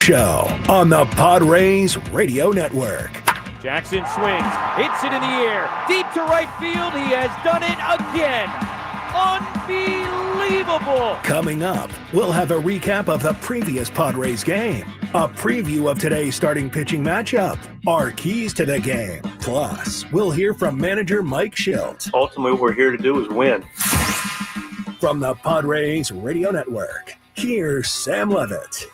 Show on the Padres Radio Network. Jackson swings, hits it in the air, deep to right field. He has done it again. Unbelievable. Coming up, we'll have a recap of the previous Padres game, a preview of today's starting pitching matchup, our keys to the game. Plus, we'll hear from manager Mike Shildt. Ultimately, what we're here to do is win. From the Padres Radio Network, here's Sam Levitt.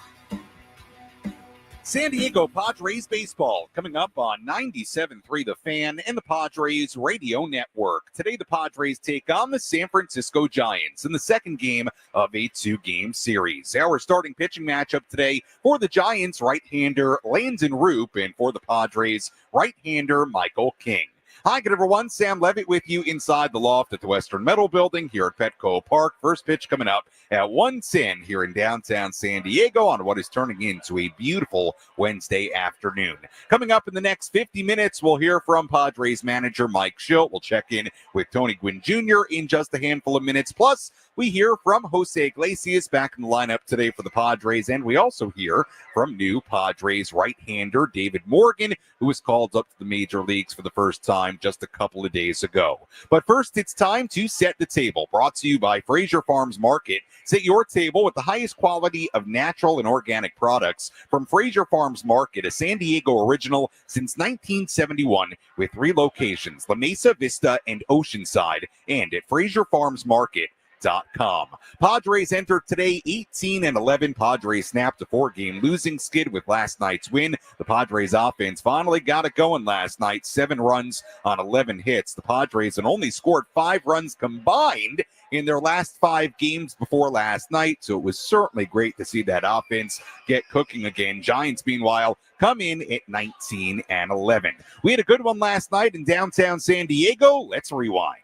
San Diego Padres baseball coming up on 97.3 The Fan and the Padres Radio Network. Today, the Padres take on the San Francisco Giants in the second game of a two-game series. Our starting pitching matchup today for the Giants, right-hander Landon Roop, and for the Padres, right-hander Michael King. Hi, good everyone. Sam Levitt with you inside the loft at the Western Metal Building here at Petco Park. First pitch coming up at 1:10 here in downtown San Diego on what is turning into a beautiful Wednesday afternoon. Coming up in the next 50 minutes, we'll hear from Padres manager Mike Shildt. We'll check in with Gwynn Jr. in just a handful of minutes. Plus, we hear from Jose Iglesias back in the lineup today for the Padres, and we also hear from new Padres right-hander David Morgan, who was called up to the major leagues for the first time just a couple of days ago. But first, it's time to set the table. Brought to you by Fraser Farms Market. Set your table with the highest quality of natural and organic products from Fraser Farms Market, a San Diego original since 1971 with 3 locations, La Mesa, Vista, and Oceanside, and at FraserFarmsMarket.com. Padres entered today 18-11. Padres snapped a 4-game losing skid with last night's win. The Padres offense finally got it going last night. 7 runs on 11 hits. The Padres had only scored 5 runs combined in their last 5 games before last night, so it was certainly great to see that offense get cooking again. Giants, meanwhile, come in at 19-11. We had a good one last night in downtown San Diego. Let's rewind.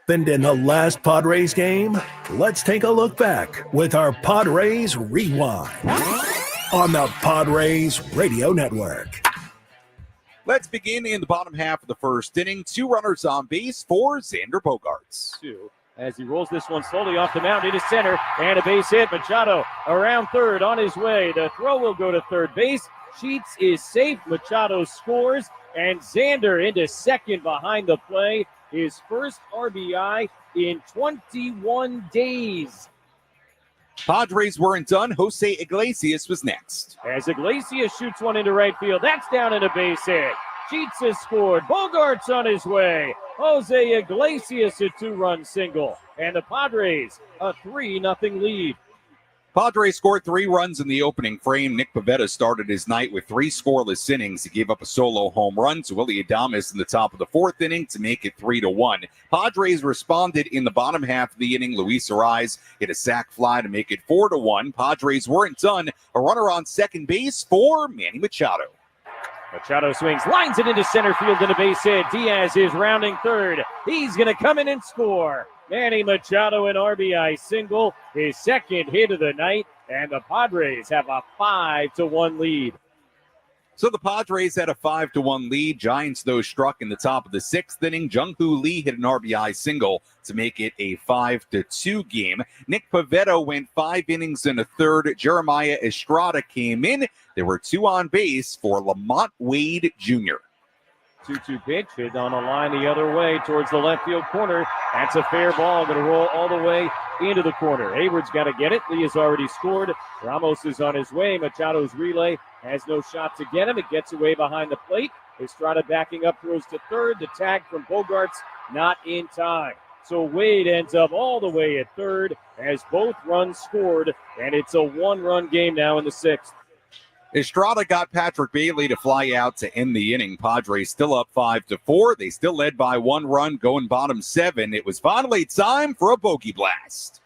And in the last Padres game, let's take a look back with our Padres Rewind on the Padres Radio Network. Let's begin in the bottom half of the first inning. 2 runners on base for Xander Bogaerts. 2 as he rolls this one slowly off the mound into center, and a base hit. Machado around third on his way. The throw will go to third base. Sheets is safe. Machado scores, and Xander into second behind the play. His first RBI in 21 days. Padres weren't done. Jose Iglesias was next. As Iglesias shoots one into right field, that's down in a base hit. Sheets has scored. Bogaerts on his way. Jose Iglesias a 2-run single. And the Padres a 3-0 lead. Padres scored 3 runs in the opening frame. Nick Pivetta started his night with 3 scoreless innings. He gave up a solo home run to Willy Adames in the top of the 4th inning to make it 3-1. Padres responded in the bottom half of the inning. Luis Arraez hit a sac fly to make it 4-1. Padres weren't done. A runner on second base for Manny Machado. Machado swings, lines it into center field in a base hit. Diaz is rounding third. He's going to come in and score. Manny Machado an RBI single, his second hit of the night, and the Padres have a 5-1 lead. So the Padres had a 5-1 lead. Giants, though, struck in the top of the 6th inning. Jung-Hoo Lee hit an RBI single to make it a 5-2 game. Nick Pivetta went 5 innings and a third. Jeremiah Estrada came in. There were 2 on base for Lamont Wade Jr. 2-2 pitch, hit on a line the other way towards the left field corner. That's a fair ball, going to roll all the way into the corner. Hayward's got to get it. Lee has already scored. Ramos is on his way. Machado's relay has no shot to get him. It gets away behind the plate. Estrada backing up, throws to third. The tag from Bogaerts not in time. So Wade ends up all the way at third as both runs scored, and it's a 1-run game now in the 6th. Estrada got Patrick Bailey to fly out to end the inning. Padres still up 5-4. They still led by 1 run, going bottom 7. It was finally time for a bogey blast.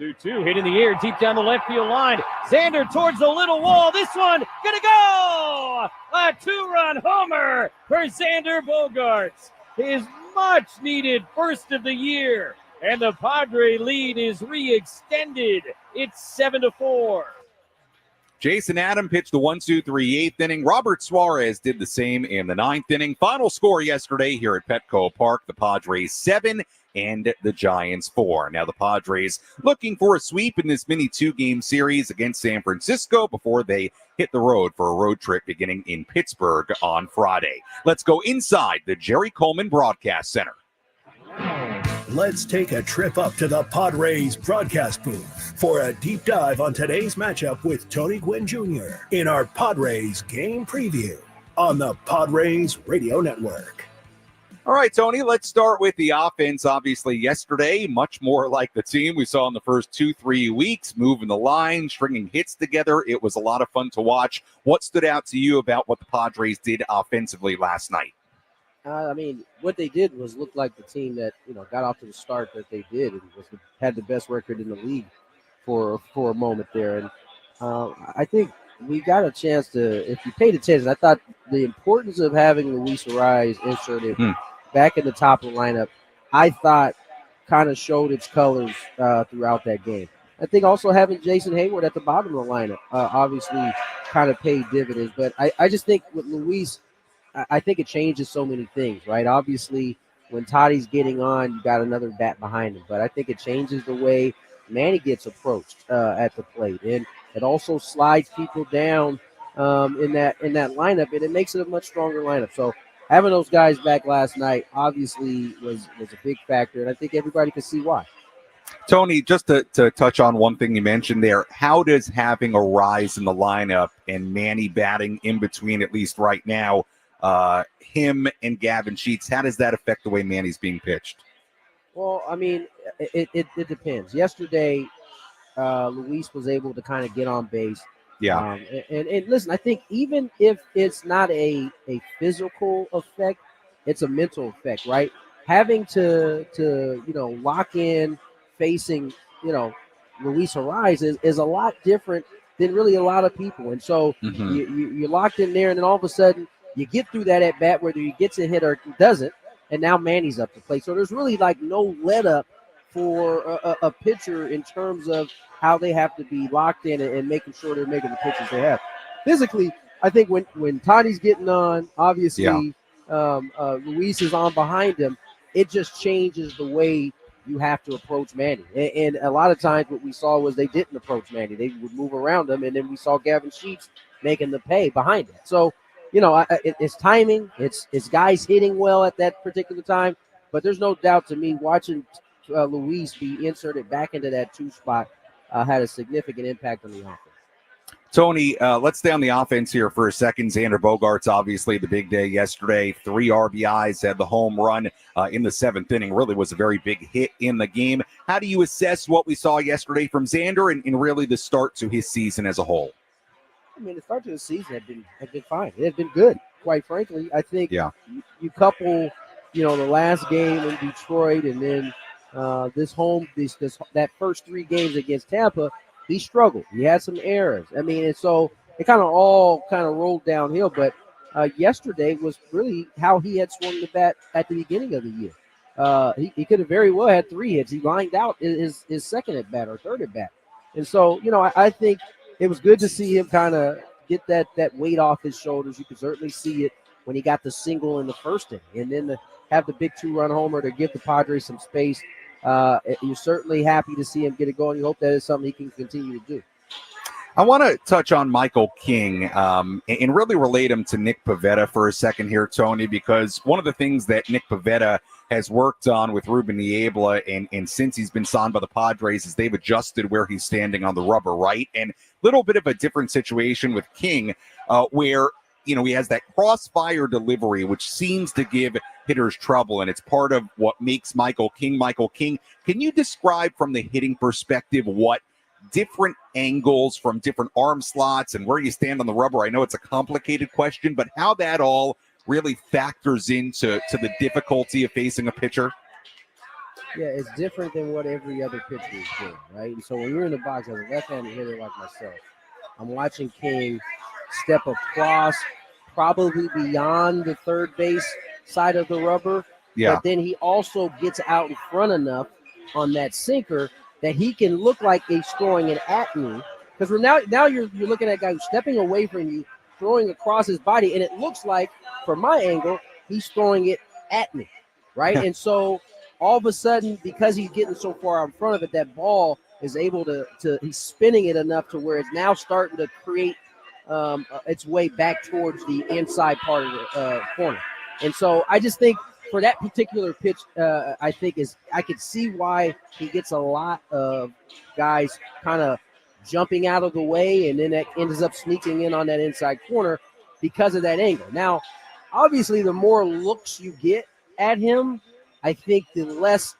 2-2, hit in the air, deep down the left field line. Xander towards the little wall. This one gonna go! A 2-run homer for Xander Bogaerts. His much-needed first of the year. And the Padre lead is re-extended. It's 7-4. Jason Adam pitched the 1-2-3 8th inning. Robert Suarez did the same in the 9th inning. Final score yesterday here at Petco Park, the Padres 7 and the Giants 4. Now the Padres looking for a sweep in this mini 2-game series against San Francisco before they hit the road for a road trip beginning in Pittsburgh on Friday. Let's go inside the Jerry Coleman Broadcast Center. Let's take a trip up to the Padres broadcast booth for a deep dive on today's matchup with Tony Gwynn Jr. in our Padres game preview on the Padres Radio Network. All right, Tony, let's start with the offense. Obviously, yesterday, much more like the team we saw in the first 2-3 weeks, moving the line, stringing hits together. It was a lot of fun to watch. What stood out to you about what the Padres did offensively last night? What they did was look like the team that, got off to the start that they did and had the best record in the league for a moment there. And I think we got a chance to, if you paid attention, I thought the importance of having Luis Arraez inserted back in the top of the lineup, I thought kind of showed its colors throughout that game. I think also having Jason Hayward at the bottom of the lineup obviously kind of paid dividends. But I just think with Luis, I think it changes so many things, right? Obviously, when Toddy's getting on, you got another bat behind him. But I think it changes the way Manny gets approached at the plate. And it also slides people down in that lineup, and it makes it a much stronger lineup. So having those guys back last night obviously was a big factor, and I think everybody can see why. Tony, just to touch on one thing you mentioned there, how does having a rise in the lineup and Manny batting in between, at least right now, him and Gavin Sheets, how does that affect the way Manny's being pitched? Well, it depends. Yesterday, Luis was able to kind of get on base. Yeah. And listen, I think even if it's not a physical effect, it's a mental effect, right? Having to lock in facing, Luis Arraez is a lot different than really a lot of people. And so you're locked in there, and then all of a sudden you get through that at bat, whether he gets a hit or doesn't, and now Manny's up to play. So there's really no let up for a pitcher in terms of how they have to be locked in and making sure they're making the pitches they have. Physically, I think when Toddy's getting on, obviously Luis is on behind him, it just changes the way you have to approach Manny. And a lot of times what we saw was they didn't approach Manny. They would move around him, and then we saw Gavin Sheets making the pay behind it. So, it's timing. It's guys hitting well at that particular time. But there's no doubt to me watching Luis be inserted back into that 2 spot had a significant impact on the offense. Tony, let's stay on the offense here for a second. Xander Bogaerts, obviously the big day yesterday. 3 RBIs, had the home run in the 7th inning. Really was a very big hit in the game. How do you assess what we saw yesterday from Xander and really the start to his season as a whole? The start to the season had been fine. It had been good, quite frankly. I think you couple, the last game in Detroit and then that first 3 games against Tampa, he struggled. He had some errors. And so it kind of all rolled downhill. But yesterday was really how he had swung the bat at the beginning of the year. He could have very well had 3 hits. He lined out his second at bat or third at bat. And so, I think it was good to see him kind of get that weight off his shoulders. You could certainly see it when he got the single in the first inning. And then to have the big 2-run homer to give the Padres some space. You're certainly happy to see him get it going. You hope that is something he can continue to do. I want to touch on Michael King and really relate him to Nick Pivetta for a second here, Tony, because one of the things that Nick Pivetta has worked on with Ruben Niebla and since he's been signed by the Padres is they've adjusted where he's standing on the rubber, right? And a little bit of a different situation with King where, he has that crossfire delivery, which seems to give hitters trouble, and it's part of what makes Michael King Michael King. Can you describe from the hitting perspective what different angles from different arm slots and where you stand on the rubber? I know it's a complicated question, but how that all really factors into the difficulty of facing a pitcher? Yeah, it's different than what every other pitcher is doing, right? And so when you're in the box as a left-handed hitter like myself, I'm watching King step across, probably beyond the third base side of the rubber. Yeah. But then he also gets out in front enough on that sinker that he can look like he's throwing it at me, Because now you're looking at a guy who's stepping away from you, throwing across his body, and it looks like, from my angle, he's throwing it at me, right? And so all of a sudden, because he's getting so far out in front of it, that ball is able to he's spinning it enough to where it's now starting to create its way back towards the inside part of the corner. And so I just think for that particular pitch, I could see why he gets a lot of guys kind of jumping out of the way, and then that ends up sneaking in on that inside corner because of that angle. Now, obviously, the more looks you get at him, I think the less,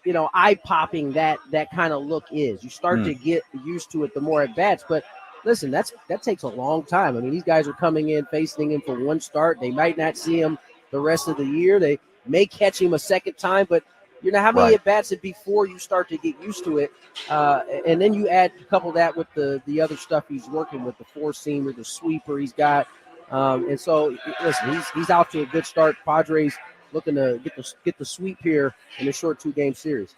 eye-popping that kind of look is. You start to get used to it the more at bats. But listen, that takes a long time. I mean, these guys are coming in, facing him for one start. They might not see him the rest of the year. They may catch him a second time, but how many at bats it before you start to get used to it, and then you couple that with the other stuff he's working with, the four-seamer, the sweeper he's got, and so listen, he's out to a good start. Padres looking to get the sweep here in a short 2-game series.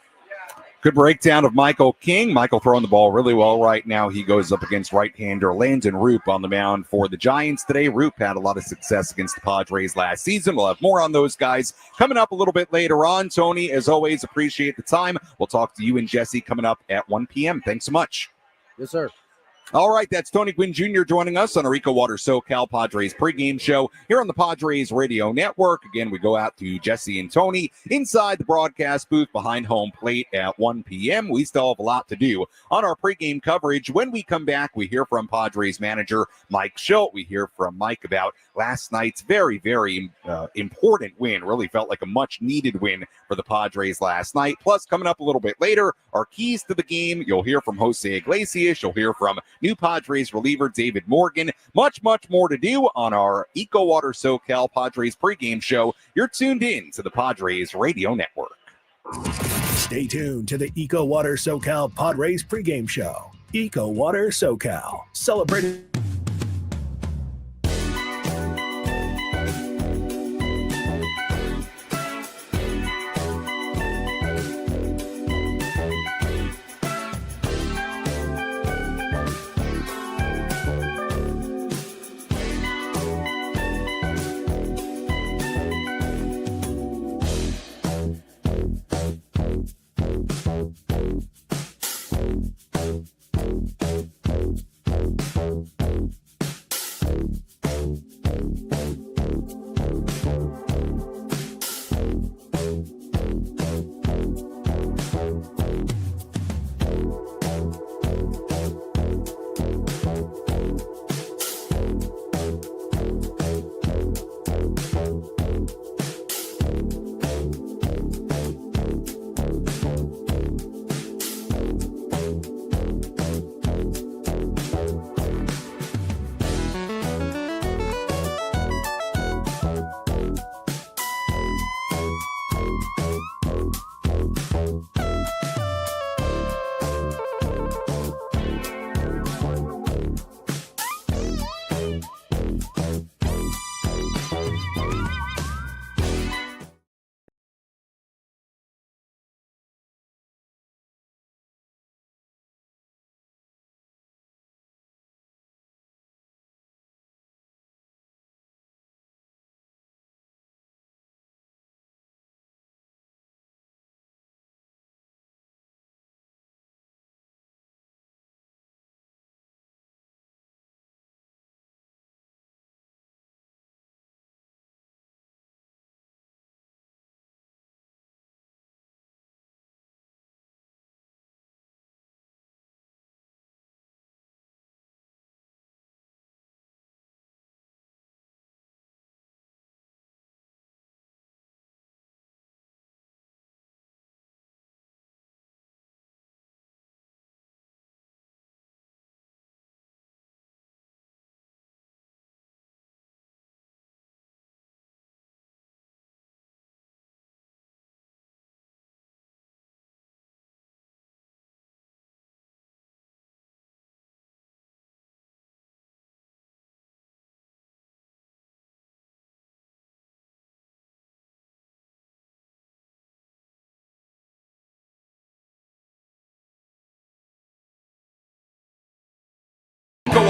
Good breakdown of Michael King. Michael throwing the ball really well right now. He goes up against right-hander Landon Roop on the mound for the Giants today. Roop had a lot of success against the Padres last season. We'll have more on those guys coming up a little bit later on. Tony, as always, appreciate the time. We'll talk to you and Jesse coming up at 1 p.m. Thanks so much. Yes, sir. All right, that's Tony Gwynn Jr. joining us on our EcoWater SoCal Padres pregame show here on the Padres Radio Network. Again, we go out to Jesse and Tony inside the broadcast booth behind home plate at 1 p.m. We still have a lot to do on our pregame coverage. When we come back, we hear from Padres manager Mike Shildt. We hear from Mike about last night's very, very important win. Really felt like a much-needed win for the Padres last night. Plus, coming up a little bit later, our keys to the game. You'll hear from Jose Iglesias. You'll hear from new Padres reliever David Morgan. Much, much more to do on our EcoWater SoCal Padres pregame show. You're tuned in to the Padres Radio Network. Stay tuned to the EcoWater SoCal Padres pregame show. EcoWater SoCal, celebrating.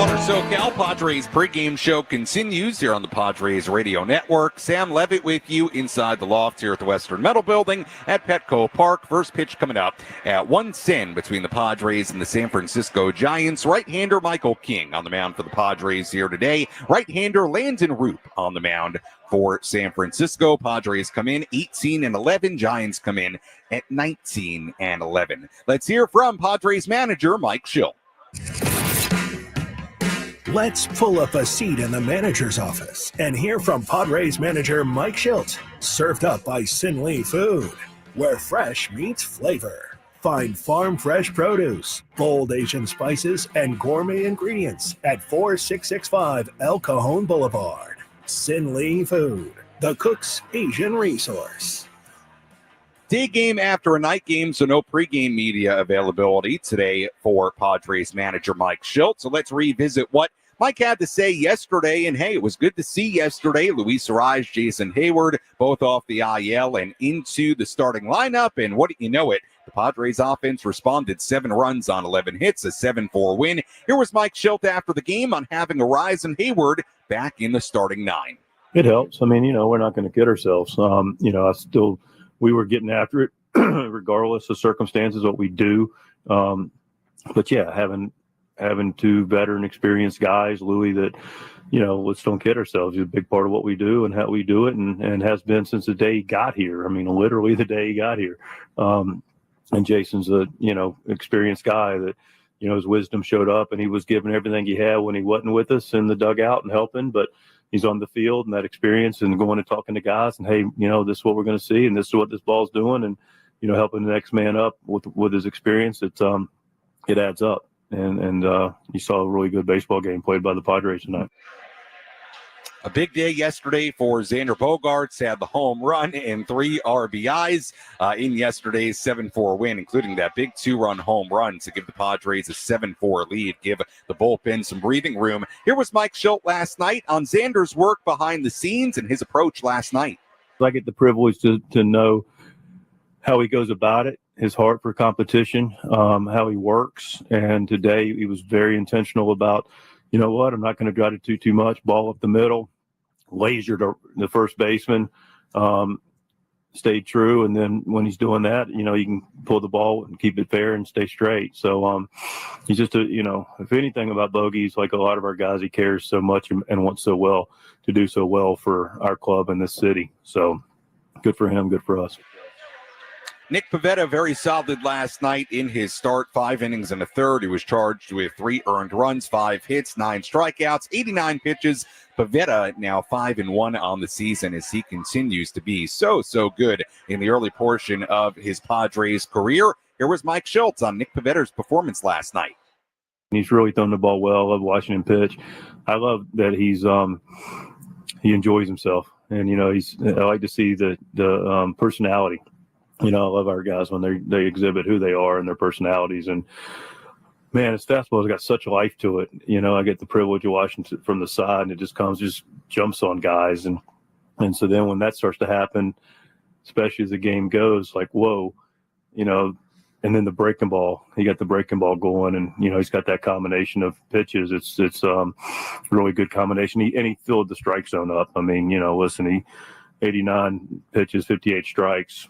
EcoWater SoCal Padres pregame show continues here on the Padres Radio Network. Sam Levitt with you inside the loft here at the Western Metal Building at Petco Park. First pitch coming up at 1:10 between the Padres and the San Francisco Giants. Right-hander Michael King on the mound for the Padres here today. Right-hander Landon Roop on the mound for San Francisco. Padres come in 18-11. Giants come in at 19-11. Let's hear from Padres manager Mike Shildt. Let's pull up a seat in the manager's office and hear from Padres manager Mike Shildt. Served up by Sin Lee Food, where fresh meets flavor. Find farm fresh produce, bold Asian spices, and gourmet ingredients at 4665 El Cajon Boulevard. Sin Lee Food, the cook's Asian resource. Day game after a night game, so no pregame media availability today for Padres manager Mike Shildt. So let's revisit what Mike had to say yesterday. And hey, it was good to see yesterday Luis Arraez, Jason Hayward, both off the IL and into the starting lineup. And what do you know it? The Padres offense responded 7 runs on 11 hits, a 7-4 win. Here was Mike Shildt after the game on having Arraez and Hayward back in the starting 9. It helps. I mean, we're not going to kid ourselves. We were getting after it regardless of circumstances, what we do. But yeah, having 2 veteran experienced guys, Louis, that, let's don't kid ourselves. He's a big part of what we do and how we do it, and has been since the day he got here. I mean, literally the day he got here. And Jason's a, experienced guy that, his wisdom showed up, and he was giving everything he had when he wasn't with us in the dugout and helping, but he's on the field and that experience and going and talking to guys and, hey, this is what we're going to see and this is what this ball's doing, and, helping the next man up with his experience. It adds up. And you saw a really good baseball game played by the Padres tonight. A big day yesterday for Xander Bogaerts. Had the home run and 3 RBIs in yesterday's 7-4 win, including that big 2-run home run to give the Padres a 7-4 lead, give the bullpen some breathing room. Here was Mike Shildt last night on Xander's work behind the scenes and his approach last night. I get the privilege to know how he goes about it, his heart for competition, how he works. And today he was very intentional about, I'm not going to try to do too much, ball up the middle, lasered the first baseman, stayed true. And then when he's doing that, you can pull the ball and keep it fair and stay straight. So he's just if anything about Bogey, he's like a lot of our guys, he cares so much and wants so well to do so well for our club in this city. So good for him, good for us. Nick Pivetta, very solid last night in his start, 5 innings and a third. He was charged with 3 earned runs, 5 hits, 9 strikeouts, 89 pitches. Pivetta now 5-1 on the season as he continues to be so good in the early portion of his Padres career. Here was Mike Shildt on Nick Pivetta's performance last night. He's really thrown the ball well. I love watching him pitch. I love that he enjoys himself, and I like to see the personality. I love our guys when they exhibit who they are and their personalities. And, man, his fastball's got such life to it. I get the privilege of watching from the side, and it just jumps on guys. And so then when that starts to happen, especially as the game goes, like, whoa, and then the breaking ball, he got the breaking ball going, and, he's got that combination of pitches. It's a really good combination. He filled the strike zone up. I mean, listen, he 89 pitches, 58 strikes.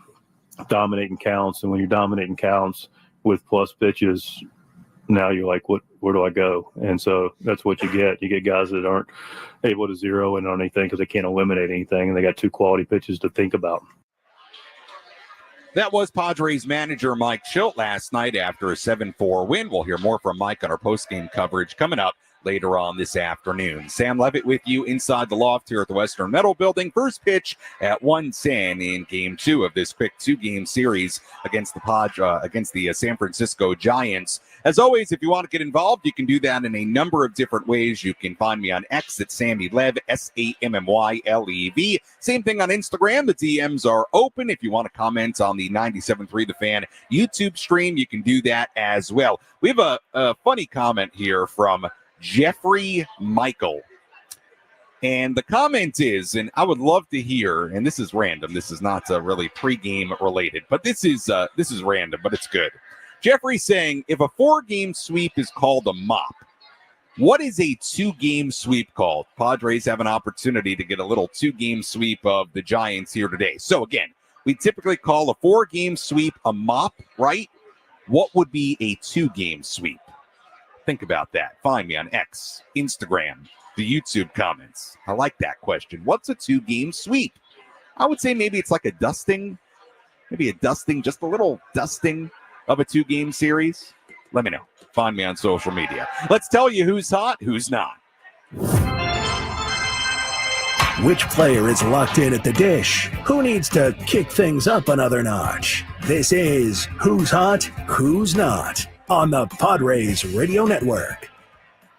Dominating counts, and when you're dominating counts with plus pitches, now you're like, where do I go? And so that's what you get. You get guys that aren't able to zero in on anything because they can't eliminate anything, and they got 2 quality pitches to think about. That was Padres manager Mike Shildt last night after a 7-4 win. We'll hear more from Mike on our postgame coverage coming up later on this afternoon. Sam Levitt with you inside the loft here at the Western Metal Building. First pitch at 1:10 in Game 2 of this quick 2-game series against the San Francisco Giants. As always, if you want to get involved, you can do that in a number of different ways. You can find me on X at SammyLev, SammyLev. Same thing on Instagram. The DMs are open. If you want to comment on the 97.3 The Fan YouTube stream, you can do that as well. We have a funny comment here from Jeffrey Michael. And the comment is, and I would love to hear, and this is random, this is not really pregame related, but this is random, but it's good. Jeffrey saying, if a 4-game sweep is called a mop, What is a 2-game sweep called? Padres have an opportunity to get a little 2-game sweep of the Giants here today. So again, we typically call a 4-game sweep a mop, right? What would be a 2-game sweep? Think about that. Find me on X, Instagram, the YouTube comments. I like that question. What's a 2-game sweep? I would say maybe it's like a dusting. Maybe a dusting, just a little dusting of a 2-game series. Let me know. Find me on social media. Let's tell you who's hot, who's not. Which player is locked in at the dish? Who needs to kick things up another notch? This is Who's Hot, Who's Not on the Padres Radio Network.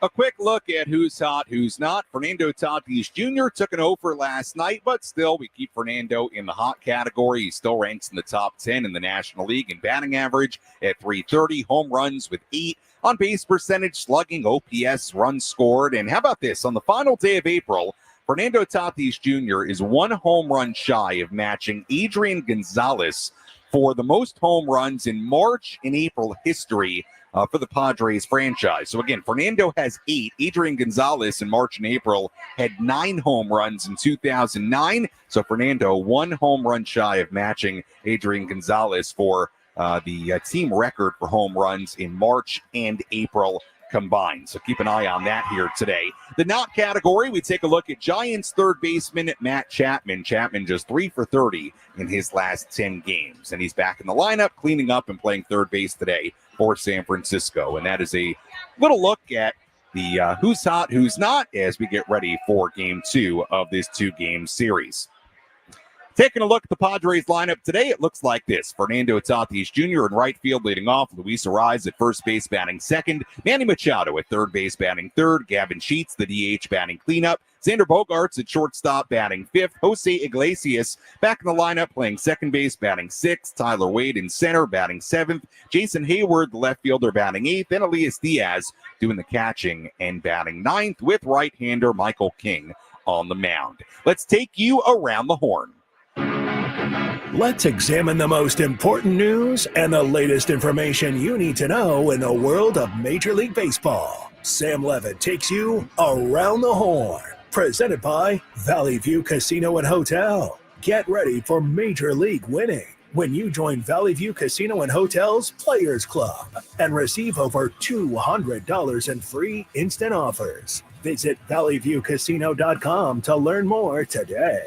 A quick look at who's hot, who's not. Fernando Tatis Jr. took an over last night, but still we keep Fernando in the hot category. He still ranks in the top 10 in the National League in batting average at .330, home runs with 8, on base percentage, slugging, OPS, runs scored. And how about this? On the final day of April, Fernando Tatis Jr. is 1 home run shy of matching Adrian Gonzalez for the most home runs in March and April history for the Padres franchise. So again, Fernando has 8. Adrian Gonzalez in March and April had 9 home runs in 2009. So Fernando 1 home run shy of matching Adrian Gonzalez for the team record for home runs in March and April combined. So keep an eye on that here today. The not category, we take a look at Giants third baseman Matt Chapman. Chapman just 3 for 30 in his last 10 games. And he's back in the lineup, cleaning up and playing third base today for San Francisco. And that is a little look at the who's hot, who's not as we get ready for game 2 of this 2-game series. Taking a look at the Padres lineup today, it looks like this. Fernando Tatis Jr. in right field leading off. Luis Arraez at first base batting second. Manny Machado at third base batting third. Gavin Sheets, the DH, batting cleanup. Xander Bogaerts at shortstop batting fifth. Jose Iglesias back in the lineup playing second base batting sixth. Tyler Wade in center batting seventh. Jason Hayward, the left fielder, batting eighth. And Elias Diaz doing the catching and batting ninth with right-hander Michael King on the mound. Let's take you around the horn. Let's examine the most important news and the latest information you need to know in the world of Major League Baseball. Sam Levitt takes you around the horn. Presented by Valley View Casino and Hotel. Get ready for Major League winning when you join Valley View Casino and Hotel's Players Club and receive over $200 in free instant offers. Visit valleyviewcasino.com to learn more today.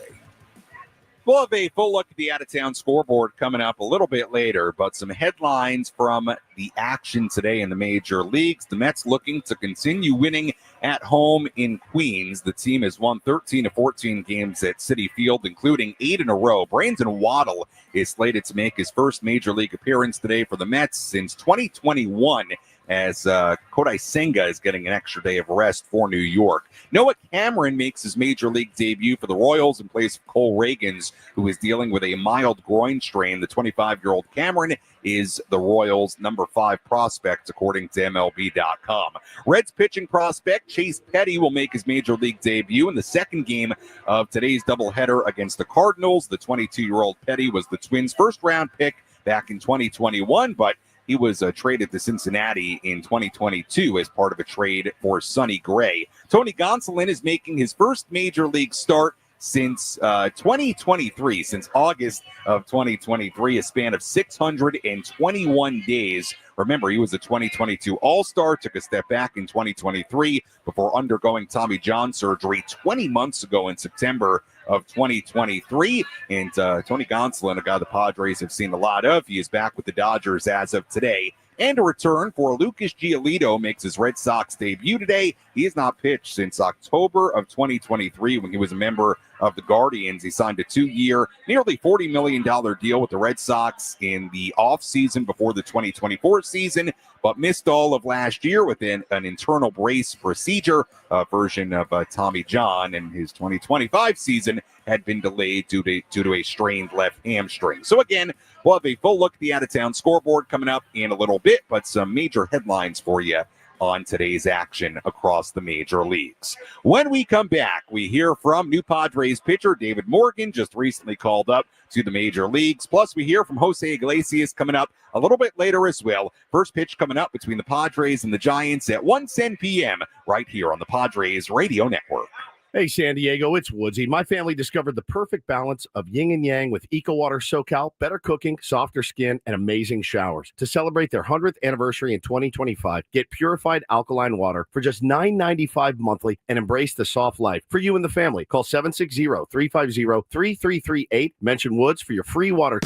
We'll have a full look at the out-of-town scoreboard coming up a little bit later, but some headlines from the action today in the major leagues. The Mets looking to continue winning at home in Queens. The team has won 13 of 14 games at Citi Field, including 8 in a row. Brandon Waddle is slated to make his first major league appearance today for the Mets since 2021. As Kodai Senga is getting an extra day of rest for New York. Noah Cameron makes his major league debut for the Royals in place of Cole Reagans, who is dealing with a mild groin strain. The 25-year-old Cameron is the Royals' number 5 prospect, according to MLB.com. Reds pitching prospect Chase Petty will make his major league debut in the second game of today's doubleheader against the Cardinals. The 22-year-old Petty was the Twins' first-round pick back in 2021, but he was traded to Cincinnati in 2022 as part of a trade for Sonny Gray. Tony Gonsolin is making his first major league start since 2023, since August of 2023, a span of 621 days. Remember, he was a 2022 All-Star, took a step back in 2023 before undergoing Tommy John surgery 20 months ago in September of 2023. And Tony Gonsolin, a guy the Padres have seen a lot of, he is back with the Dodgers as of today. And a return for Lucas Giolito makes his Red Sox debut today. He has not pitched since October of 2023 when he was a member of the Guardians. He signed a 2-year, nearly $40 million deal with the Red Sox in the offseason before the 2024 season, but missed all of last year with an internal brace procedure, version of Tommy John, and his 2025 season had been delayed due to a strained left hamstring. So again, we'll have a full look at the out-of-town scoreboard coming up in a little bit, but some major headlines for you on today's action across the major leagues. When we come back, we hear from new Padres pitcher David Morgan, just recently called up to the major leagues. Plus, we hear from Jose Iglesias coming up a little bit later as well. First pitch coming up between the Padres and the Giants at 1:10 p.m. right here on the Padres Radio Network. Hey, San Diego, it's Woodsy. My family discovered the perfect balance of yin and yang with EcoWater SoCal, better cooking, softer skin, and amazing showers. To celebrate their 100th anniversary in 2025, get purified alkaline water for just $9.95 monthly and embrace the soft life for you and the family. Call 760-350-3338. Mention Woods for your free water.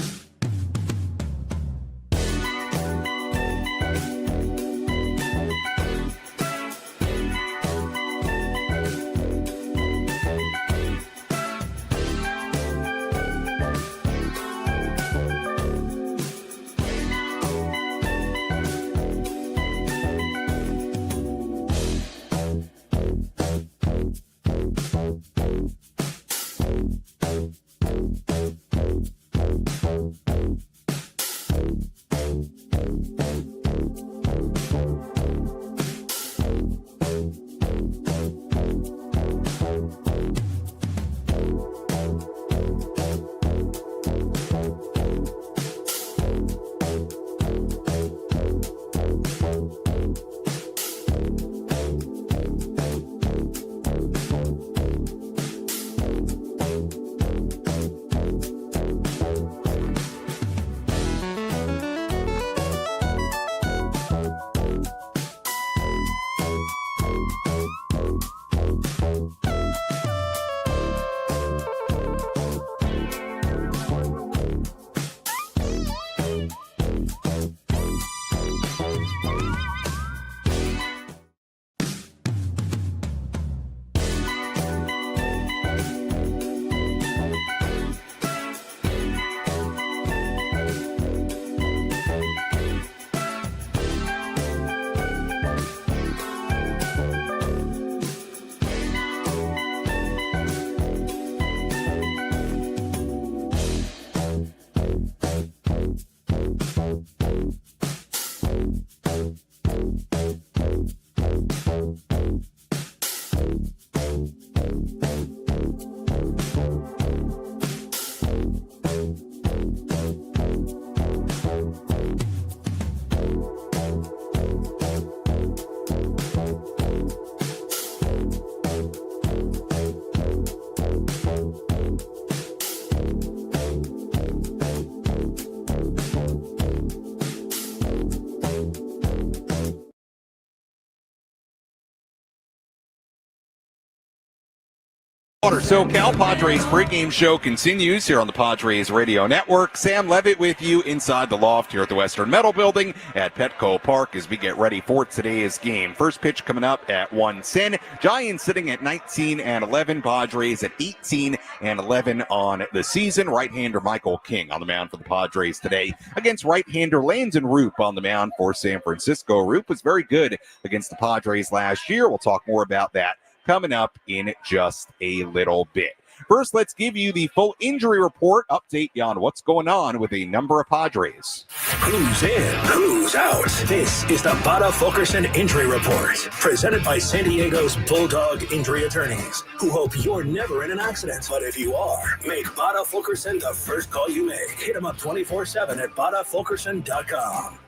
SoCal Padres pregame show continues here on the Padres Radio Network. Sam Levitt with you inside the loft here at the Western Metal Building at Petco Park as we get ready for today's game. First pitch coming up at 1:10. Giants sitting at 19-11. Padres at 18-11 on the season. Right-hander Michael King on the mound for the Padres today against right-hander Landon Roop on the mound for San Francisco. Roop was very good against the Padres last year. We'll talk more about that coming up in just a little bit. First, let's give you the full injury report update on what's going on with a number of Padres. Who's in? Who's out? This is the Bada Fulkerson Injury Report, presented by San Diego's Bulldog Injury Attorneys, who hope you're never in an accident. But if you are, make Bada Fulkerson the first call you make. Hit them up 24/7 at badafulkerson.com.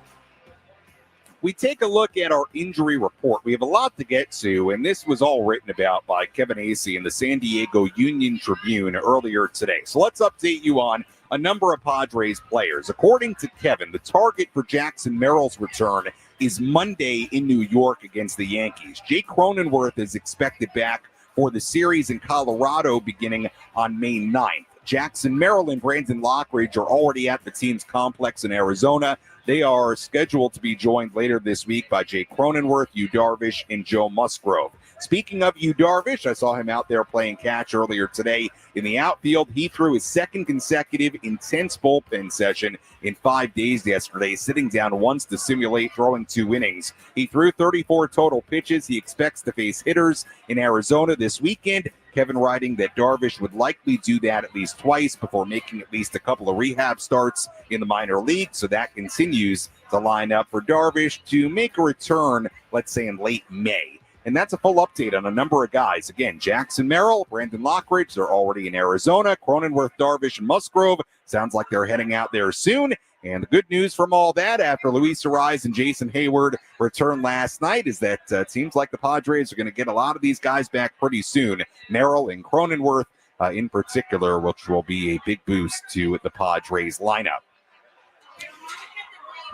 We take a look at our injury report. We have a lot to get to, and this was all written about by Kevin Acey in the San Diego Union Tribune earlier today. So let's update you on a number of Padres players. According to Kevin, the target for Jackson Merrill's return is Monday in New York against the Yankees. Jake Cronenworth is expected back for the series in Colorado beginning on May 9th. Jackson Merrill and Brandon Lockridge are already at the team's complex in Arizona. They are scheduled to be joined later this week by Jake Cronenworth, Yu Darvish, and Joe Musgrove. Speaking of Yu Darvish, I saw him out there playing catch earlier today in the outfield. He threw his second consecutive intense bullpen session in 5 days yesterday, sitting down once to simulate throwing 2 innings. He threw 34 total pitches. He expects to face hitters in Arizona this weekend. Kevin writing that Darvish would likely do that at least twice before making at least a couple of rehab starts in the minor league. So that continues to line up for Darvish to make a return, let's say in late May. And that's a full update on a number of guys. Again, Jackson Merrill, Brandon Lockridge, they're already in Arizona. Cronenworth, Darvish, and Musgrove, sounds like they're heading out there soon. And the good news from all that after Luis Ariz and Jason Hayward returned last night is that it seems like the Padres are going to get a lot of these guys back pretty soon. Merrill and Cronenworth in particular, which will be a big boost to the Padres lineup.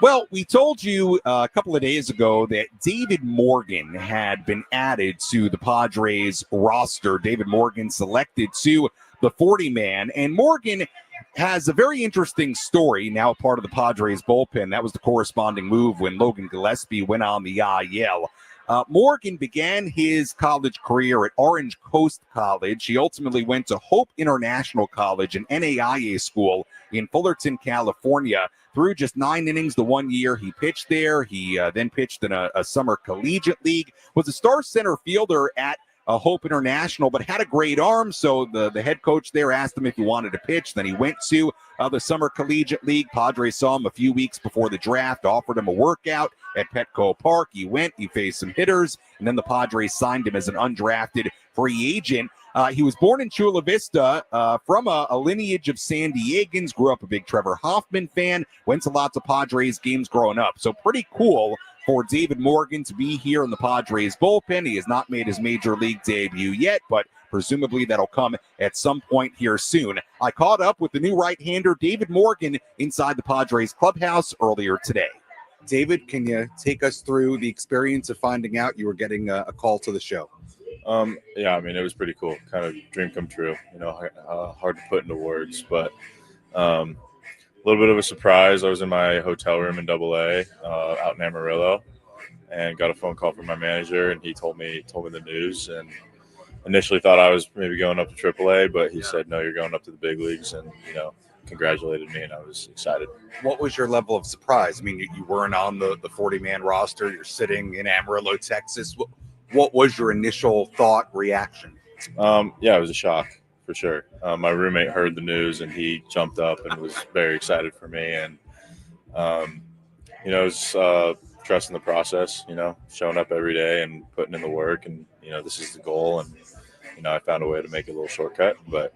Well, we told you a couple of days ago that David Morgan had been added to the Padres roster. David Morgan selected to the 40-man, and Morgan has a very interesting story, now part of the Padres bullpen. That was the corresponding move when Logan Gillespie went on the IL. Morgan began his college career at Orange Coast College. He ultimately went to Hope International College, an NAIA school in Fullerton, California. Through just 9 innings the 1 year he pitched there. He then pitched in a summer collegiate league, was a star center fielder at Hope International, but had a great arm. So the head coach there asked him if he wanted to pitch. Then he went to the summer collegiate league. Padres saw him a few weeks before the draft, offered him a workout at Petco Park. He went, he faced some hitters, and then the Padres signed him as an undrafted free agent. He was born in Chula Vista from a lineage of San Diegans, grew up a big Trevor Hoffman fan, went to lots of Padres games growing up. So pretty cool for David Morgan to be here in the Padres bullpen. He has not made his major league debut yet, but presumably that'll come at some point here soon. I caught up with the new right-hander David Morgan inside the Padres clubhouse earlier today. David, can you take us through the experience of finding out you were getting a call to the show? Yeah, I mean, it was pretty cool. Kind of dream come true, hard to put into words, but a little bit of a surprise. I was in my hotel room in AA out in Amarillo and got a phone call from my manager, and he told me the news, and initially thought I was maybe going up to AAA, but he said, no, you're going up to the big leagues, and, congratulated me, and I was excited. What was your level of surprise? I mean, you weren't on the 40-man roster. You're sitting in Amarillo, Texas. What was your initial thought reaction? Yeah, it was a shock for sure. My roommate heard the news and he jumped up and was very excited for me. And, it was trusting the process, showing up every day and putting in the work. And, this is the goal. And, I found a way to make a little shortcut, but,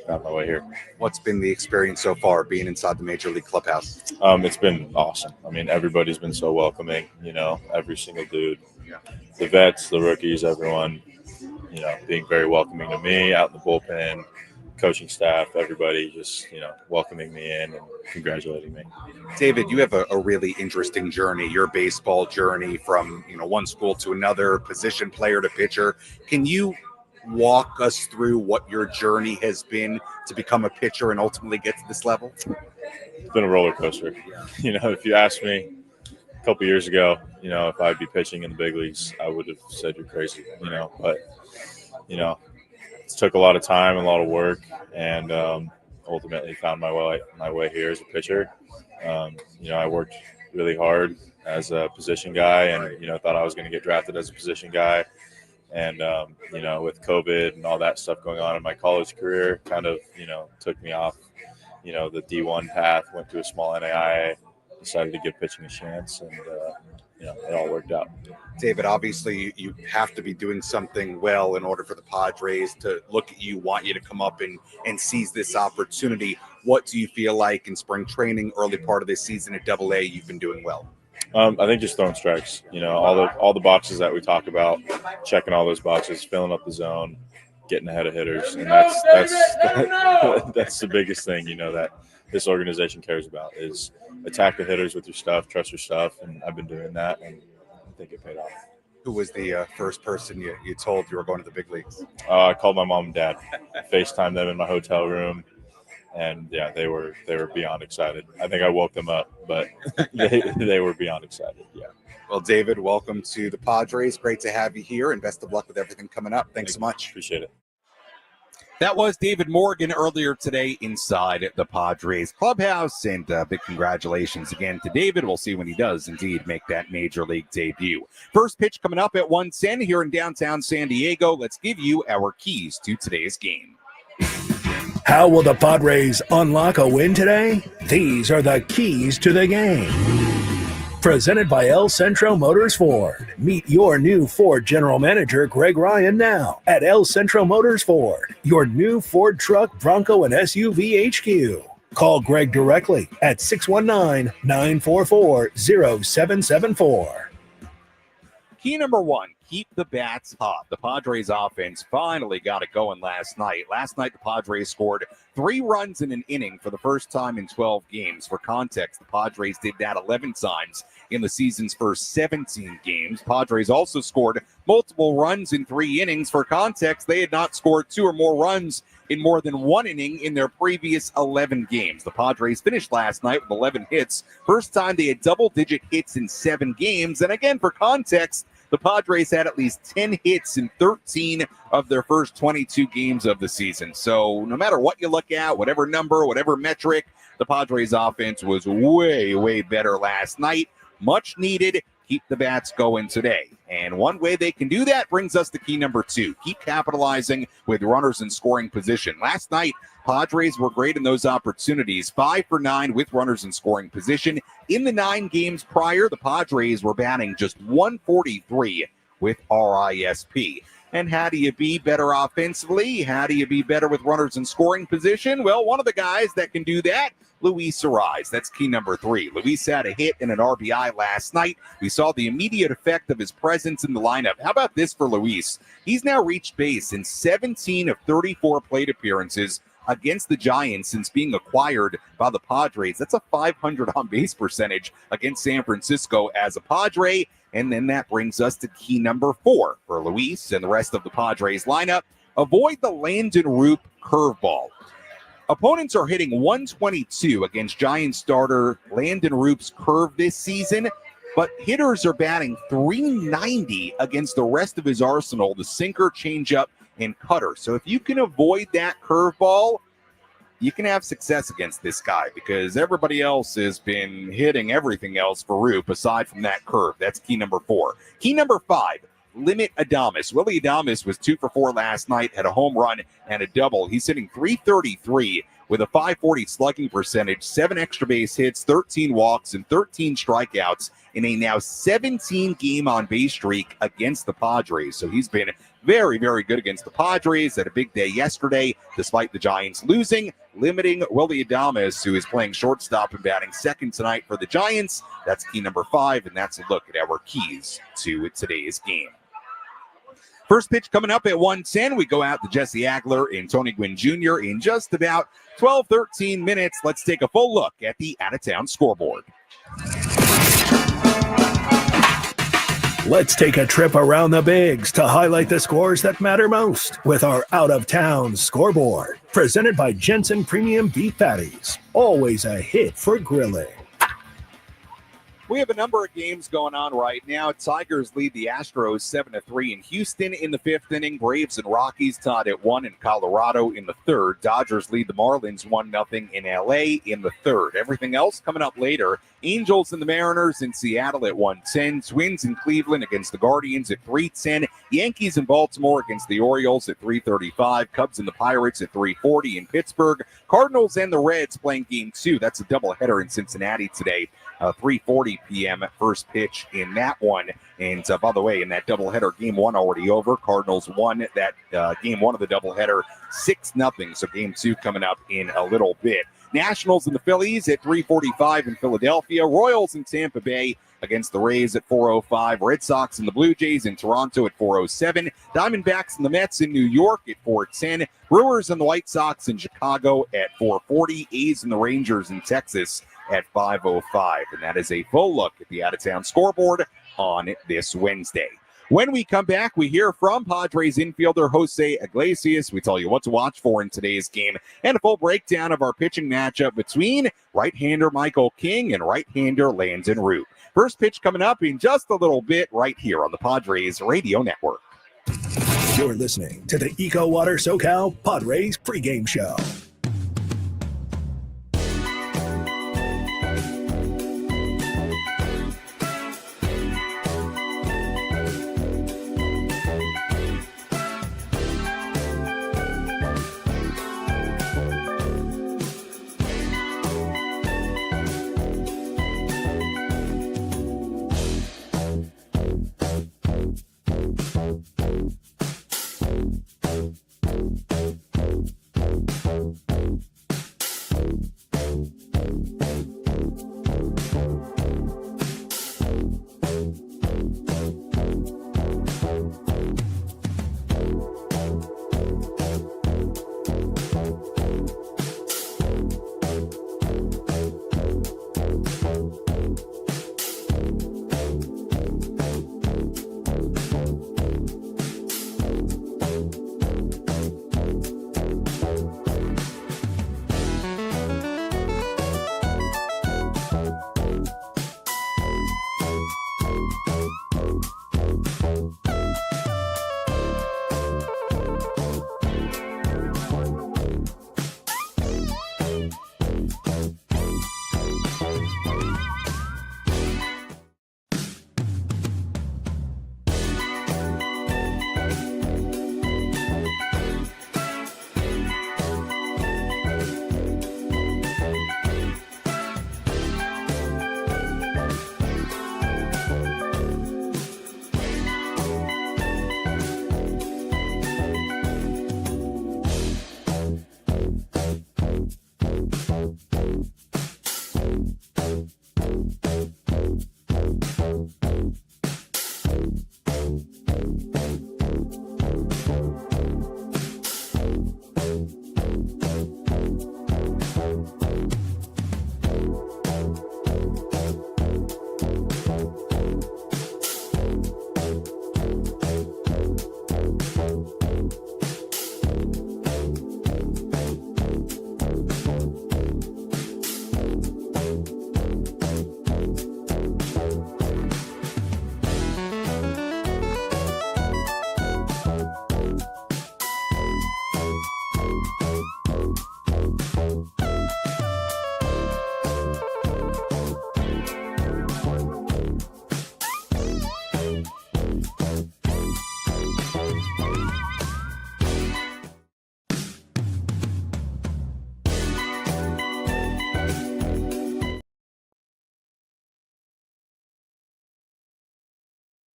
found my way here. What's been the experience so far being inside the Major League clubhouse? It's been awesome. I mean, everybody's been so welcoming, every single dude. The vets, the rookies, everyone, being very welcoming to me out in the bullpen, coaching staff, everybody just, welcoming me in and congratulating me. David, you have a really interesting journey, your baseball journey from, one school to another, position player to pitcher. Can you walk us through what your journey has been to become a pitcher and ultimately get to this level? It's been a roller coaster. If you asked me a couple years ago, if I'd be pitching in the big leagues, I would have said you're crazy, but, it took a lot of time, a lot of work, and ultimately found my way here as a pitcher. I worked really hard as a position guy and, thought I was going to get drafted as a position guy. And, with COVID and all that stuff going on in my college career, kind of, took me off, the D1 path, went to a small NAIA, decided to give pitching a chance, and, it all worked out. David, obviously you have to be doing something well in order for the Padres to look at you, want you to come up and seize this opportunity. What do you feel like in spring training, early part of this season at AA, you've been doing well? I think just throwing strikes, all the boxes that we talk about, checking all those boxes, filling up the zone, getting ahead of hitters. And that's the biggest thing, that this organization cares about is attack the hitters with your stuff, trust your stuff. And I've been doing that, and I think it paid off. Who was the first person you told you were going to the big leagues? I called my mom and dad, FaceTimed them in my hotel room. And yeah, they were beyond excited. I think I woke them up, but they were beyond excited. Yeah. Well, David, welcome to the Padres. Great to have you here, and best of luck with everything coming up. Thanks so much. Appreciate it. That was David Morgan earlier today inside the Padres clubhouse, and big congratulations again to David. We'll see when he does indeed make that major league debut. First pitch coming up at 1:10 here in downtown San Diego. Let's give you our keys to today's game. How will the Padres unlock a win today? These are the keys to the game. Presented by El Centro Motors Ford. Meet your new Ford General Manager, Greg Ryan, now at El Centro Motors Ford, your new Ford truck, Bronco, and SUV HQ. Call Greg directly at 619-944-0774. Key number one, keep the bats hot. The Padres offense finally got it going last night. Last night, the Padres scored 3 runs in an inning for the first time in 12 games. For context, the Padres did that 11 times in the season's first 17 games. Padres also scored multiple runs in 3 innings. For context, they had not scored 2 or more runs in more than 1 inning in their previous 11 games. The Padres finished last night with 11 hits. First time they had double-digit hits in 7 games. And again, for context, the Padres had at least 10 hits in 13 of their first 22 games of the season. So no matter what you look at, whatever number, whatever metric, the Padres offense was way, way better last night. Much needed. Keep the bats going today. And one way they can do that brings us to key number 2. Keep capitalizing with runners in scoring position. Last night, Padres were great in those opportunities. 5 for 9 with runners in scoring position. In the 9 games prior, the Padres were batting just 143 with RISP. And how do you be better offensively? How do you be better with runners in scoring position? Well, one of the guys that can do that, Luis Ariz. That's key number 3. Luis had a hit and an RBI last night. We saw the immediate effect of his presence in the lineup. How about this for Luis? He's now reached base in 17 of 34 plate appearances against the Giants since being acquired by the Padres. That's a .500 on-base percentage against San Francisco as a Padre. And then that brings us to key number 4 for Luis and the rest of the Padres lineup. Avoid the Landon Roop curveball. Opponents are hitting 122 against Giants starter Landon Roop's curve this season, but hitters are batting 390 against the rest of his arsenal, the sinker, changeup, and cutter. So if you can avoid that curveball, you can have success against this guy because everybody else has been hitting everything else for Roop aside from that curve. That's key number 4. Key number 5, limit Adames. Willie Adames was 2 for 4 last night, had a home run and a double. He's hitting .333 with a .540 slugging percentage, 7 extra base hits, 13 walks, and 13 strikeouts in a now 17-game on-base streak against the Padres. So he's been very, very good against the Padres. Had a big day yesterday, despite the Giants losing, limiting Willie Adames, who is playing shortstop and batting second tonight for the Giants. That's key number 5, and that's a look at our keys to today's game. First pitch coming up at 1:10. We go out to Jesse Agler and Tony Gwynn Jr. in just about 12, 13 minutes. Let's take a full look at the out-of-town scoreboard. Let's take a trip around the bigs to highlight the scores that matter most with our out-of-town scoreboard. Presented by Jensen Premium Beef Patties. Always a hit for grilling. We have a number of games going on right now. Tigers lead the Astros 7-3 in Houston in the 5th inning. Braves and Rockies tied at 1 in Colorado in the 3rd. Dodgers lead the Marlins 1-0 in LA in the 3rd. Everything else coming up later. Angels and the Mariners in Seattle at 1:10. Twins in Cleveland against the Guardians at 3:10. Yankees in Baltimore against the Orioles at 3:35. Cubs and the Pirates at 3:40 in Pittsburgh. Cardinals and the Reds playing game 2. That's a doubleheader in Cincinnati today. 3:40 p.m. first pitch in that one. And by the way, in that doubleheader, game 1 already over. Cardinals won that game 1 of the doubleheader 6-0. So game 2 coming up in a little bit. Nationals and the Phillies at 3:45 in Philadelphia. Royals in Tampa Bay against the Rays at 4:05. Red Sox and the Blue Jays in Toronto at 4:07. Diamondbacks and the Mets in New York at 4:10. Brewers and the White Sox in Chicago at 4:40. A's and the Rangers in Texas at 5:05. And that is a full look at the out-of-town scoreboard on this Wednesday. When we come back, we hear from Padres infielder Jose Iglesias. We tell you what to watch for in today's game and a full breakdown of our pitching matchup between right-hander Michael King and right-hander Landon Roop. First pitch coming up in just a little bit right here on the Padres Radio Network. You're listening to the EcoWater SoCal Padres pregame show.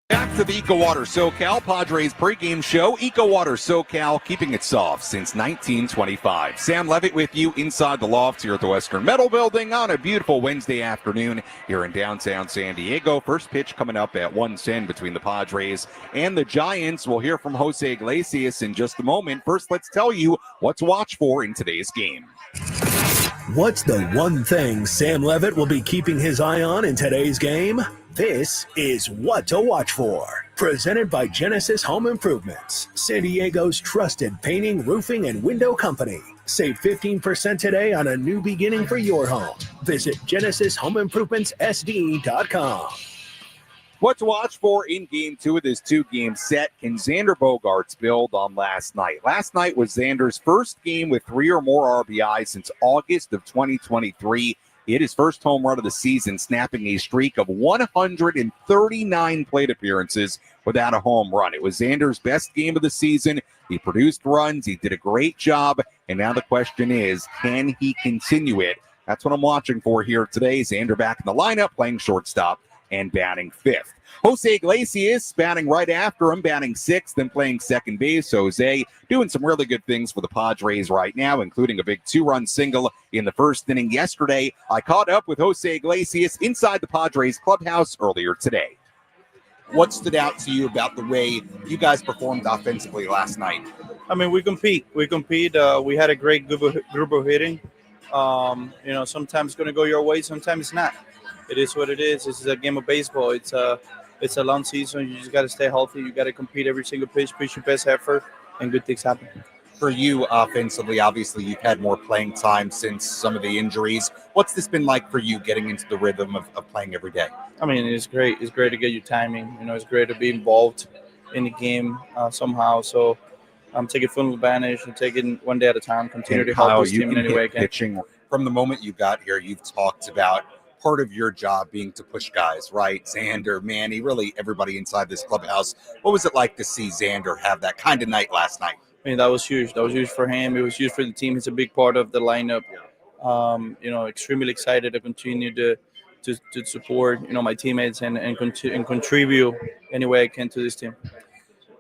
Back to the EcoWater SoCal Padres pregame show. EcoWater SoCal, keeping it soft since 1925. Sam Levitt with you inside the loft here at the Western Metal Building on a beautiful Wednesday afternoon here in downtown San Diego. First pitch coming up at 1:10 between the Padres and the Giants. We'll hear from Jose Iglesias in just a moment. First, let's tell you what to watch for in today's game. What's the one thing Sam Levitt will be keeping his eye on in today's game? This is What to Watch For, presented by Genesis Home Improvements, San Diego's trusted painting, roofing, and window company. Save 15% today on a new beginning for your home. Visit GenesisHomeImprovementsSD.com. What to watch for in Game 2 of this two-game set. Can Xander Bogaerts build on last night? Last night was Xander's first game with 3 or more RBIs since August of 2023. He hit his first home run of the season, snapping a streak of 139 plate appearances without a home run. It was Xander's best game of the season. He produced runs. He did a great job. And now the question is, can he continue it? That's what I'm watching for here today. Xander back in the lineup, playing shortstop and batting fifth. Jose Iglesias batting right after him, batting sixth and playing second base. Jose doing some really good things for the Padres right now, including a big 2-run single in the first inning yesterday. I caught up with Jose Iglesias inside the Padres clubhouse earlier today. What stood out to you about the way you guys performed offensively last night? I mean, we compete. We had a great group of hitting. Sometimes it's going to go your way, sometimes it's not. It is what it is. This is a game of baseball. It's a long season. You just got to stay healthy. You got to compete every single pitch your best effort, and good things happen. For you offensively, obviously you've had more playing time since some of the injuries. What's this been like for you getting into the rhythm of playing every day? I mean, it's great. It's great to get your timing. It's great to be involved. in the game somehow. So I'm taking full advantage and taking one day at a time, continue to help Kyle, this you team in can any way I hit can. pitching from the moment you got here. You've talked about part of your job being to push guys, right? Xander, Manny, really everybody inside this clubhouse. What was it like to see Xander have that kind of night last night? I mean, that was huge. That was huge for him. It was huge for the team. He's a big part of the lineup. Extremely excited to continue to support, my teammates and contribute any way I can to this team.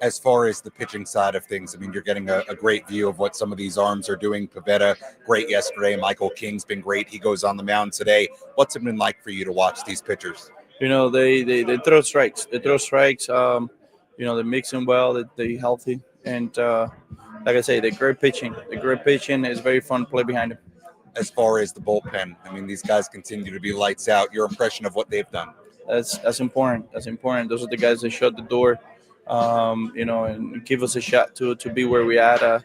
As far as the pitching side of things, I mean, you're getting a great view of what some of these arms are doing. Pivetta, great yesterday. Michael King's been great. He goes on the mound today. What's it been like for you to watch these pitchers? They throw strikes. They throw strikes. They mix them well. They're healthy. And like I say, they're great pitching. The great pitching is very fun to play behind them. As far as the bullpen, I mean, these guys continue to be lights out. Your impression of what they've done? That's important. That's important. Those are the guys that shut the door. And give us a shot to be where we at.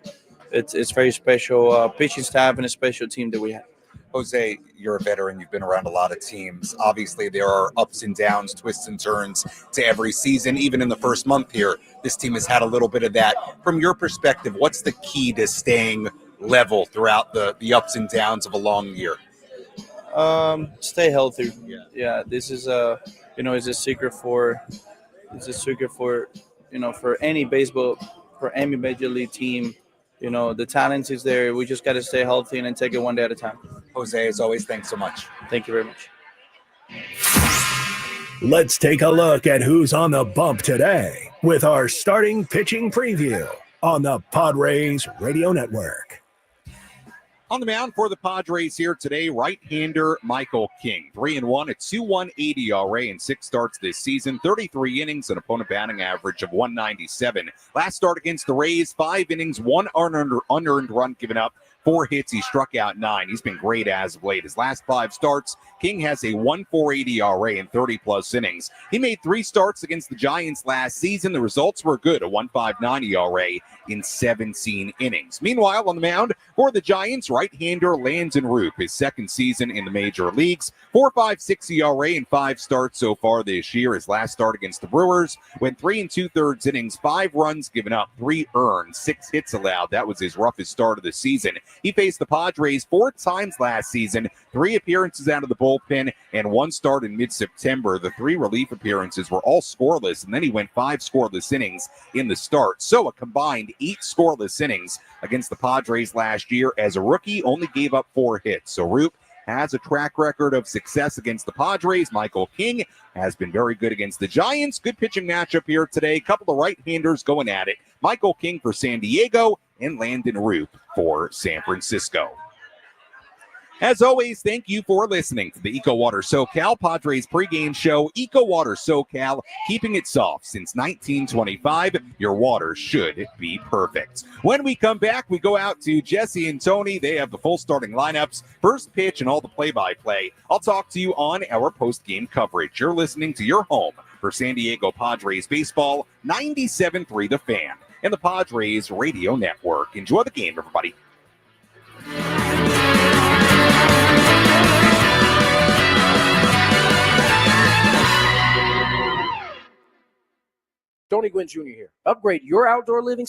It's very special pitching staff and a special team that we have. Jose, you're a veteran. You've been around a lot of teams. Obviously, there are ups and downs, twists and turns to every season. Even in the first month here, this team has had a little bit of that. From your perspective, what's the key to staying level throughout the ups and downs of a long year? Stay healthy. Yeah, this is it's a secret for for any baseball, for any major league team. The talent is there. We just got to stay healthy and then take it one day at a time. Jose, as always, thanks so much. Thank you very much. Let's take a look at who's on the bump today with our starting pitching preview on the Padres Radio Network. On the mound for the Padres here today, right-hander Michael King. 3-1 at 2.18 ERA in 6 starts this season, 33 innings, an opponent batting average of 197. Last start against the Rays, 5 innings, 1 unearned run given up, 4 hits. He struck out 9. He's been great as of late. His last 5 starts, King has a 1.48 ERA in 30-plus innings. He made 3 starts against the Giants last season. The results were good, a 1.59 ERA in 17 innings. Meanwhile, on the mound for the Giants, right-hander Landon Roop, his second season in the major leagues. 4.56 ERA in 5 starts so far this year. His last start against the Brewers went 3 2/3 innings, 5 runs given up, 3 earned, 6 hits allowed. That was his roughest start of the season. He faced the Padres 4 times last season, 3 appearances out of the bullpen, and 1 start in mid-September. The 3 relief appearances were all scoreless, and then he went 5 scoreless innings in the start. So a combined 8 scoreless innings against the Padres last year. As a rookie, only gave up 4 hits. So Roop has a track record of success against the Padres. Michael King has been very good against the Giants. Good pitching matchup here today. Couple of right-handers going at it. Michael King for San Diego and Landon Roop for San Francisco. As always, thank you for listening to the EcoWater SoCal Padres pregame show. EcoWater SoCal, keeping it soft since 1925. Your water should be perfect. When we come back, we go out to Jesse and Tony. They have the full starting lineups, first pitch, and all the play-by-play. I'll talk to you on our post-game coverage. You're listening to your home for San Diego Padres baseball, 97.3 The Fan, and the Padres Radio Network. Enjoy the game, everybody. Tony Gwynn Jr. here. Upgrade your outdoor living